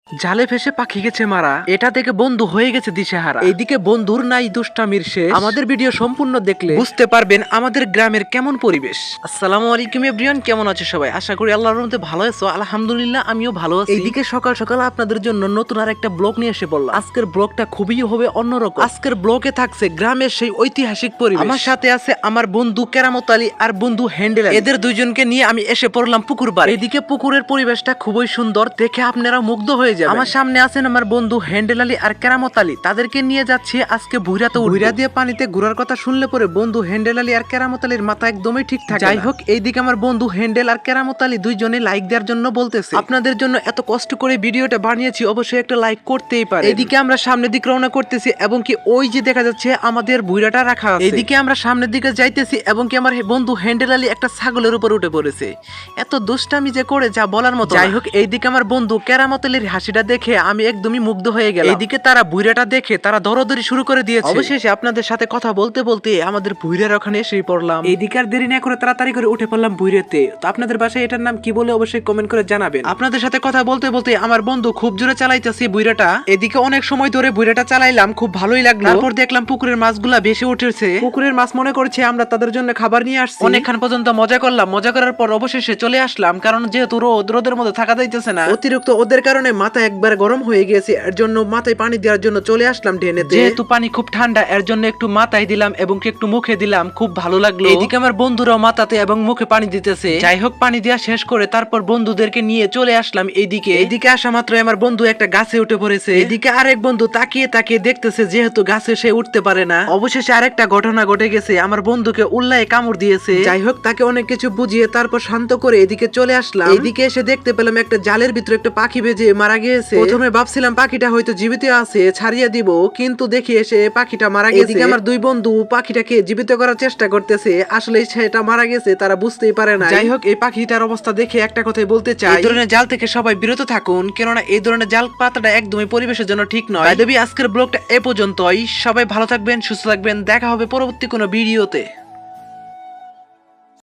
জালে ফেসে পাখি গেছে মারা, এটা দেখে বন্ধু হয়ে গেছে দিশেহারা। এইদিকে বন্ধুর নাই দুষ্টামির শেষ। আমাদের ভিডিও সম্পূর্ণ দেখলে বুঝতে পারবেন আমাদের গ্রামের কেমন পরিবেশ। আসসালামু আলাইকুম এভরিওয়ান, কেমন আছে সবাই? আশা করি আল্লাহর রহমতে ভালো আছো। আলহামদুলিল্লাহ আমিও ভালো আছি। এইদিকে সকাল সকাল আপনাদের জন্য নতুন আর একটা ব্লগ নিয়ে এসে বললাম। আজকের ব্লগটা খুবই হবে অন্যরকম। আজকের ব্লগে থাকছে গ্রামের সেই ঐতিহাসিক পরিবেশ। আমার সাথে আছে আমার বন্ধু কেরামত আলী আর বন্ধু হ্যান্ডেল। এদের দুইজনকে নিয়ে আমি এসে পড়লাম পুকুর পাড়ে। এদিকে পুকুরের পরিবেশটা খুবই সুন্দর, দেখে আপনারা মুগ্ধ হয়ে যাবেন। আমার সামনে আছেন আমার বন্ধু হ্যান্ডেল আলী আর কেরামত আলী, তাদেরকে নিয়ে যাচ্ছি আজকে ভুইরাতে। ভুইরা দিয়ে পানিতে ঘোরার কথা শুনলে পরে বন্ধু হ্যান্ডেল আলী আর কেরামত আলীর মাথা একদমই ঠিক থাকে। যাই হোক, এইদিকে আমার বন্ধু হ্যান্ডেল আর কেরামত আলী দুইজনে লাইক দেওয়ার জন্য বলতেছে। আপনাদের জন্য এত কষ্ট করে ভিডিওটা বানিয়েছি, অবশ্যই একটা লাইক করতেই পারে। এইদিকে আমরা সামনের দিকে রওনা করতেছি এবং কি ওই যে দেখা যাচ্ছে আমাদের ভুইরাটা রাখা আছে। এইদিকে আমরা সামনের দিকে যাইতেছি এবং কি আমার বন্ধু হ্যান্ডেল আলী একটা ছাগলের উপর উঠে পড়েছে। এত দুষ্টামি যে করে যা বলার মতো। যাই হোক, এইদিকে আমার বন্ধু কেরামত আলীর হাসিটা দেখে আমি একদমই মুগ্ধ হয়ে গেলাম। এইদিকে তারা ভুইরাটা দেখে তারা দৌড়াদৌড়ি শুরু করে দিয়েছে। অবশেষে আপনাদের সাথে কথা বলতে বলতে আমাদের ভুইরার ওখানে এসে পড়লাম। এইদিকে আর দেরি না করে তাড়াতাড়ি করে উঠে পড়লাম ভুইরাতে। তো আপনাদের বাসায় এটার নাম কি বলে অবশ্যই কমেন্ট করে জানাবেন। আপনাদের সাথে কথা বলতে বলতে আমার বন্ধু খুব জোরে চালাইতেছে ভুইরাটা। এদিকে অনেক সময় ধরে ভুইরাটা চালাইলাম, খুব ভালোই লাগলো। তারপর দেখলাম পুকুরের মাছগুলা বেশি উঠেছে। পুকুরের মাছ মনে করছে আমরা তাদের জন্য খাবার নিয়ে আসছি। অনেকক্ষণ পর্যন্ত মজা করলাম। মজা করার পর অবশেষে চলে আসলাম, কারণ যেহেতু রোদের মধ্যে থাকা যাইতেছে না। অতিরিক্ত ওদের কারণে মাথা একবার গরম হয়ে গেছে, এর জন্য মাথায় পানি দেওয়ার জন্য চলে আসলাম ঢেনেতে। যেহেতু পানি খুব ঠান্ডা, এর জন্য একটু মাথায় দিলাম এবং একটু মুখে দিলাম, খুব ভালো লাগলো। এদিকে আমার বন্ধুরাও মাথাতে এবং মুখে পানি দিতেছে। যাই হোক, পানি দেওয়া শেষ করে তারপর বন্ধুদেরকে নিয়ে চলে আসলাম এইদিকে। এইদিকে আসা মাত্র আমার বন্ধু একটা গাছে উঠে পড়েছে। এদিকে আরেক বন্ধু তাকিয়ে তাকিয়ে দেখতেছে, যেহেতু গাছে সে উঠতে পারে না। অবশেষে আরেকটা ঘটনা ঘটে গেছে, আমার বন্ধুকে উল্লায় কামড় দিয়েছে। যাই হোক, তাকে অনেক কিছু বুঝিয়ে তারপর শান্ত করে এদিকে চলে আসলাম। এদিকে এসে দেখতে পেলাম একটা জালের ভিতরে একটা পাখি বেজে মারা গিয়েছে। প্রথমে ভাবছিলাম পাখিটা হয়তো জীবিত আছে, ছাড়িয়ে দিব, কিন্তু দেখি এসে পাখিটা মারা গেছে। এদিকে আমার দুই বন্ধু পাখিটাকে জীবিত করার চেষ্টা করতেছে, আসলে সেটা মারা গেছে, তারা বুঝতেই পারে না। যাই হোক, এই পাখিটার অবস্থা দেখে একটা কথাই বলতে চাই, এই ধরনের জাল থেকে সবাই বিরত থাকুন, কেননা এই ধরনের জাল পাতাটা একদমই পরিবেশের জন্য ঠিক নয়। আজকের ব্লগটা এ পর্যন্তই। সবাই ভালো থাকবেন, সুস্থ থাকবেন, দেখা হবে পরবর্তী কোনো ভিডিওতে।